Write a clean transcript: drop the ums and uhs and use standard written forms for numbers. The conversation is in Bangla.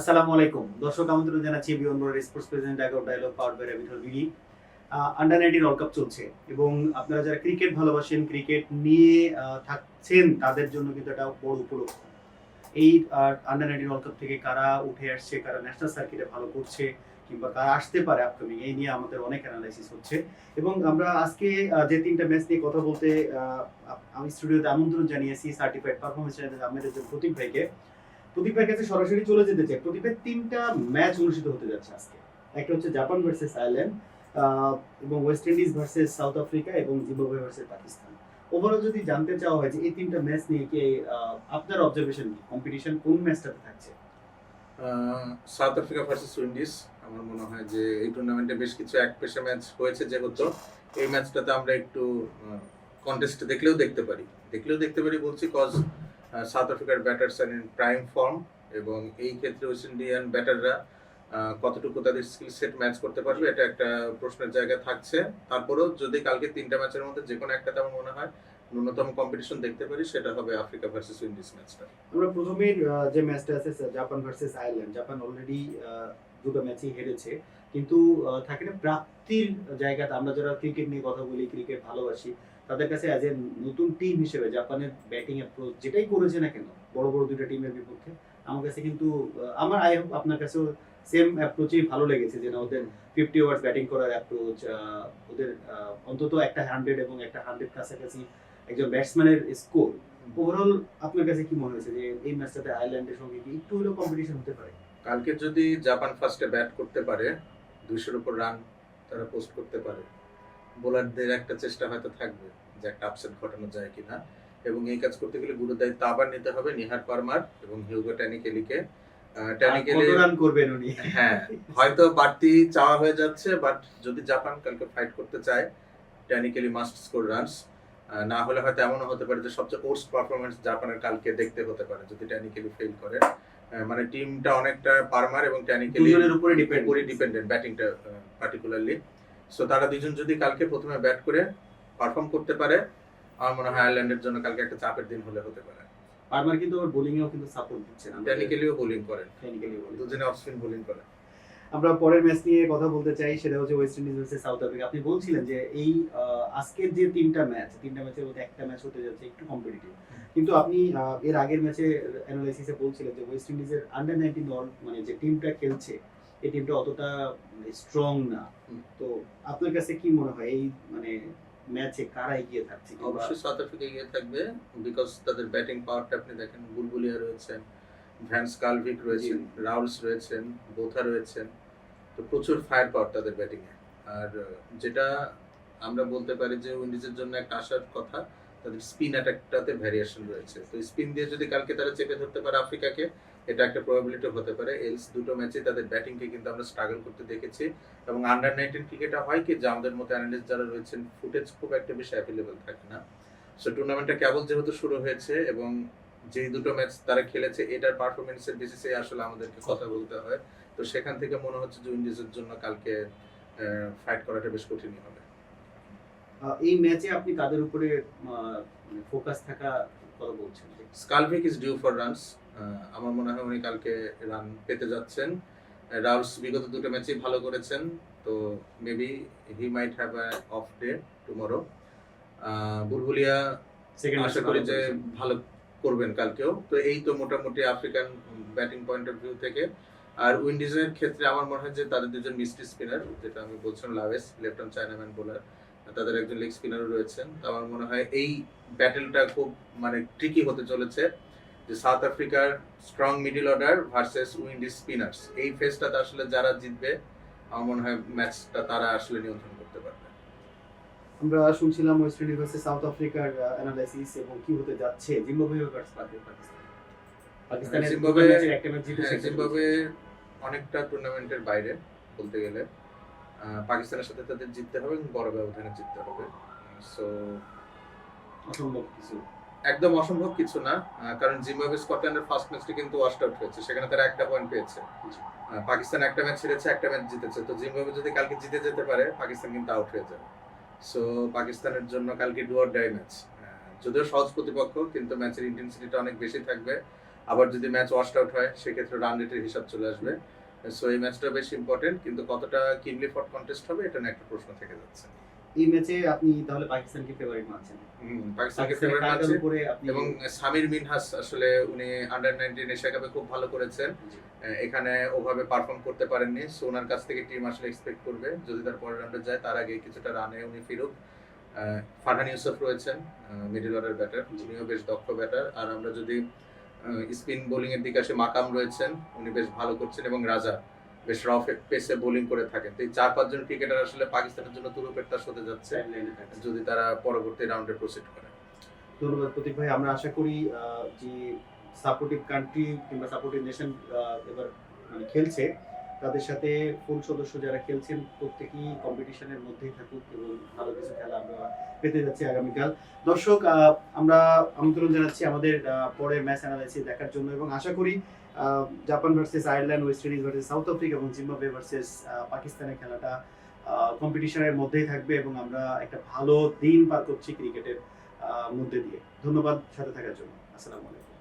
আসসালামু আলাইকুম দর্শক, আমন্ত্রণ জানাচ্ছি beyond sports present dialog powered by rabbit BD. Under 19 world cup চলছে এবং আপনারা যারা ক্রিকেট ভালোবাসেন, ক্রিকেট নিয়ে থাকছেন, তাদের জন্য কিন্তু এটা বড় উপলক্ষ। এই আন্ডার 19 ওয়ার্ল্ড কাপ থেকে কারা উঠে আসছে, কারা ন্যাশনাল সার্কিটে ভালো করছে, কিংবা কারা আসতে পারে আপকামিং, এই নিয়ে আমাদের অনেক অ্যানালাইসিস হচ্ছে। এবং আমরা আজকে যে তিনটা ম্যাচ নিয়ে কথা বলতে আমি স্টুডিওতে আমন্ত্রণ জানিয়েছি সার্টিফাইড পারফরমেন্স চ্যানেল আহমেদের প্রতীক ভাইকে। প্রদীপ ভাইয়ের কাছে সরাসরি চলে যেতে চাই। প্রদীপের তিনটা ম্যাচ অনুষ্ঠিত হতে যাচ্ছে আজকে। একটা হচ্ছে জাপান ভার্সেস আয়ারল্যান্ড, এবং West Indies versus south Africa, এবং জিম্বাবুয়ে ভার্সেস পাকিস্তান। ওভারঅল যদি জানতে চাওয়া হয় যে এই তিনটা ম্যাচ নিয়ে কি আপনার অবজারভেশন, কম্পিটিশন কোন ম্যাচটাতে থাকছে? South Africa versus Windies. আমার মনে হয় যে এই টুর্নামেন্টে বেশ কিছু এক পেশা ম্যাচ হয়েছে, যেহেতু এই ম্যাচটাতে আমরা একটু কন্টেস্ট দেখলেও দেখতে পারি বলছি কজ সাউথ আফ্রিকার batters are in prime form, এবং এই ক্ষেত্রে ওয়েস্ট ইন্ডিয়ান ব্যাটাররা কতটুকু তাদের স্কিল সেট ম্যাচ করতে পারবে এটা একটা প্রশ্নের জায়গা থাকছে। তারপরেও যদি কালকে তিনটা ম্যাচের মধ্যে যে কোনো একটাতে আমার মনে হয় ন্যূনতম কম্পিটিশন দেখতে পারি, সেটা হবে আফ্রিকা ভার্সেস উইন্ডিজ ম্যাচটা। আমরা প্রথমেই যে ম্যাচটা আছে Japan versus Ireland, Japan already দুটো ম্যাচই হেরেছে, কিন্তু থাকে না প্রাপ্তির জায়গাটা, আমরা যারা ক্রিকেট নিয়ে কথা বলি, ক্রিকেট ভালোবাসি, তাদের কাছে অ্যাজ এ নতুন টিম হিসেবে জাপানের ব্যাটিং অ্যাপ্রোচ যেটাই করেছে না কেন বড় বড় দুইটা টিমের বিপক্ষে, আমার কাছে কিন্তু আমার আই হোপ আপনার কাছেও সেম অ্যাপ্রোচই ভালো লেগেছে, যে না ওদের 50 ওভার্স ব্যাটিং করার অ্যাপ্রোচ, ওদের অন্তত একটা 100 এবং একটা 100 কাছাকাছি একজন ব্যাটসম্যানের স্কোর। ওভারঅল আপনার কাছে কি মনে হয়েছে যে এই ম্যাচটাতে আয়ারল্যান্ডের সঙ্গে কি একটু হলেও কম্পিটিশন হতে পারে? কালকে যদি জাপান ফার্স্টে ব্যাট করতে পারে, 200-র উপর রান তারা পোস্ট করতে পারে, বোলারদের একটা চেষ্টা হয়তো থাকবে যে একটা আপসেট ঘটানো যায় কিনা, এবং এই কাজ করতে গেলে গুরু দায়িত্ব আবার নিতে হবে নিহার পারমার এবং হিউগো ট্যানিকেলিকে। কত রান করবেন উনি? হ্যাঁ, হয়তো বাড়তি চাওয়া হয়ে যাচ্ছে, বাট যদি জাপান কালকে ফাইট করতে চায়, ট্যানিকেলি মাস্ট স্কোর রানস। না হলে হয়তো এমনও হতে পারে যে সবচেয়ে ওর্স্ট পারফরমেন্স জাপানের কালকে দেখতে হতে পারে যদি ট্যানিকেলি ফেল করে। মানে টিমটা অনেকটা পারমার এবং ট্যানিকেলির উপরে ডিপেন্ডেন্ট ব্যাটিংটা পার্টিকুলারলি। সো তারা দুজন যদি কালকে প্রথমে ব্যাট করে পারফর্ম করতে পারে, আমার মনে হয় আয়ারল্যান্ডের জন্য কালকে একটা চাপের দিন হতে পারে। পারমার কিন্তু ওর বোলিংয়েও কিন্তু সাপোর্ট দিচ্ছে না, ট্যানিকেলিও বোলিং করেন, দুজনে অফ স্পিন বোলিং করেন। আমরা পরের ম্যাচ নিয়ে কথা বলতে চাই, সেটা হচ্ছে West Indies versus south Africa. আপনি বলছিলেন যে এই আজকের যে তিনটা ম্যাচের মধ্যে একটা ম্যাচ হতে যাচ্ছে একটু কম্পিটিটিভ, কিন্তু আপনি এর আগের ম্যাচে অ্যানালাইসিসে বলছিলেন যে ওয়েস্ট ইন্ডিজের আন্ডার 19 মানে যে টিমটা খেলছে, এই টিমটা অতটা স্ট্রং না। তো আপনার কাছে কি মনে হয় এই মানে ম্যাচে কারা এগিয়ে থাকছে? অবশ্যই সাউথ আফ্রিকা এগিয়ে থাকবে, বিকজ তাদের ব্যাটিং পাওয়ারটা আপনি দেখেন, বুলবুলিয়া রয়েছেন, ভ্যান্স কালভিক রয়েছেন, রাউলস রয়েছেন, বোথা রয়েছেন, তো প্রচুর ফায়ার পাওয়ার তাদের ব্যাটিং এ। আর যেটা আমরা বলতে পারি যে উইন্ডিজের জন্য একটা আশার কথা, তাদের স্পিন অ্যাটাকটাতে ভ্যারিয়েশন রয়েছে। তো স্পিন দিয়ে যদি কালকে তারা চেপে ধরতে পারে আফ্রিকাকে, এটা একটা প্রবাবিলিটি হতে পারে। এলস দুটো ম্যাচে তাদের ব্যাটিংকে কিন্তু আমরা স্ট্রাগল করতে দেখেছি। এবং আন্ডার 19 ক্রিকেটে হয় কি যে আমাদের মতো অ্যানালিস্ট যারা রয়েছেন, ফুটেজ খুব একটা বেশি অ্যাভেলেবল থাকে না। সো টুর্নামেন্টটা কেবল যেহেতু শুরু হয়েছে এবং যেই দুটো ম্যাচ তারা খেলেছে, এটার পারফরমেন্সের বেসিসে আসলে আমাদেরকে কথা বলতে হয়। তো সেখান থেকে মনে হচ্ছে যে উইন্ডিজের জন্য কালকে ফাইট করাটা বেশ কঠিনই হবে। এই ম্যাচে আপনি কাদের উপরে ফোকাস থাকা কথা বলছেন? স্কালভিক ইজ ডিউ ফর রানস। আমার মনে হয় উনি কালকে রান পেতে যাচ্ছেন। রাউলস বিগত দুটো ম্যাচেই ভালো করেছেন, তো maybe he might have a off day tomorrow. বুলবুলিয়া আশা করি যে ভালো করবেন কালকেও। তো এই তো মোটামুটি African batting point of view থেকে। আর উইন্ডিজের ক্ষেত্রে আমার মনে হয় যে তাদের দুজন মিস্ট্রি স্পিনার, যেটা আমি বলছিলাম, লাভেস লেফট হ্যান্ড চায়নাম্যান বোলার, তাদের একজন লেগ স্পিনারও রয়েছেন। তো আমার মনে হয় এই ব্যাটেলটা খুব মানে ট্রিকি হতে চলেছে, যে সাউথ আফ্রিকার strong middle order versus Windies spinners. এই ফেজটাতে আসলে যারা জিতবে, আমার মনে হয় ম্যাচটা তারা আসলে নিয়ন্ত্রণ করতে পারবে। আমরা শুনছিলাম ওয়েস্ট ইন্ডিজ ভার্সেস সাউথ আফ্রিকার অ্যানালাইসিস এবং কি হতে যাচ্ছে জিম্বাবুয়ে ভার্সেস পাকিস্তানের একটা ম্যাচ জিতেছে। জিম্বাবুয়ে অনেকটা টুর্নামেন্টের বাইরে বলতে গেলে। পাকিস্তানের সাথে তাদের জিততে হবে এবং বড় ব্যবধানে জিততে হবে। সো অসম্ভব কিছু, একদম অসম্ভব কিছু না, কারণ জিম্বাবুয়ে স্কটল্যান্ডের ফার্স্ট ম্যাচটি কিন্তু ওয়াশ আউট হয়েছে, সেখানে তারা একটা পয়েন্ট পেয়েছে। পাকিস্তান একটা ম্যাচ হেরেছে, একটা ম্যাচ জিতেছে। তো জিম্বাবুয়ে যদি কালকে জিতে যেতে পারে, পাকিস্তান কিন্তু আউট হয়ে যাবে। সো পাকিস্তানের জন্য কালকে ডু অর ডাই ম্যাচ। যদিও সহজ প্রতিপক্ষ, কিন্তু ম্যাচের ইন্টেন্সিটিটা অনেক বেশি থাকবে। আবার যদি ম্যাচ ওয়াশড আউট হয় সেক্ষেত্রে রান রেটের হিসাব চলে আসবে। সো এই ম্যাচটা বেশ ইম্পর্টেন্ট, কিন্তু কতটা কিনলি ফট কন্টেস্ট হবে এটা নিয়ে একটা প্রশ্ন থেকে যাচ্ছে। এই ম্যাচে আপনি তাহলে পাকিস্তানকে ফেভারিট মানছেন? পাকিস্তানকে পাকিস্তানের ফেভারিট টাইটেল মানছি উপরে আপনি এবং সামির মিনহাস আসলে উনি আন্ডার-19 এশিয়া কাপে খুব ভালো করেছেন। জি। এখানে ওভাবে পারফর্ম করতে পারেননি। সো ওনার কাছ থেকে টিম আসলে এক্সপেক্ট করবে যদি তার পরের রাউন্ডে যায় তার আগে কিছুটা রানে উনি ফিরুক। ফারহান ইউসুফ রয়েছেন মিডল অর্ডার ব্যাটার, উনিও বেশ দক্ষ ব্যাটার। আর আমরা যদি স্পিন বোলিং এর দিকে আসে, মাকাম রয়েছেন, উনি বেশ ভালো করছেন এবং রাজা বেশ রফ পেসে বোলিং করে থাকেন। তো এই 4-5 জন ক্রিকেটার আসলে পাকিস্তানের জন্য তুরুপের তাস হতে যাচ্ছে টাইমলাইনে থাকছে। যদি তারা পরবর্তী রাউন্ডে প্রসিড করে। ধন্যবাদ প্রতীক ভাই। আমরা আশা করি যে সাপোর্টিভ কান্ট্রি কিংবা সাপোর্টিভ নেশন এবার মানে খেলছে, তাদের সাথে ফুল সদস্য যারা খেলছেন প্রত্যেকেই কম্পিটিশনের মধ্যেই থাকুক এবং ভালো কিছু খেলা আমরা পেতে যাচ্ছি আগামীকাল। দর্শক, আমরা আমন্ত্রণ জানাচ্ছি আমাদের পরের ম্যাচ অ্যানালাইসিস দেখার জন্য এবং আশা করি Japan versus Ireland, West Indies versus south Africa এবং জিম্বাবুয়ে ভার্সেস পাকিস্তানের খেলাটা কম্পিটিশনের মধ্যেই থাকবে এবং আমরা একটা ভালো দিন পার করছি ক্রিকেটের মধ্যে দিয়ে। ধন্যবাদ সাথে থাকার জন্য। আসসালামু আলাইকুম।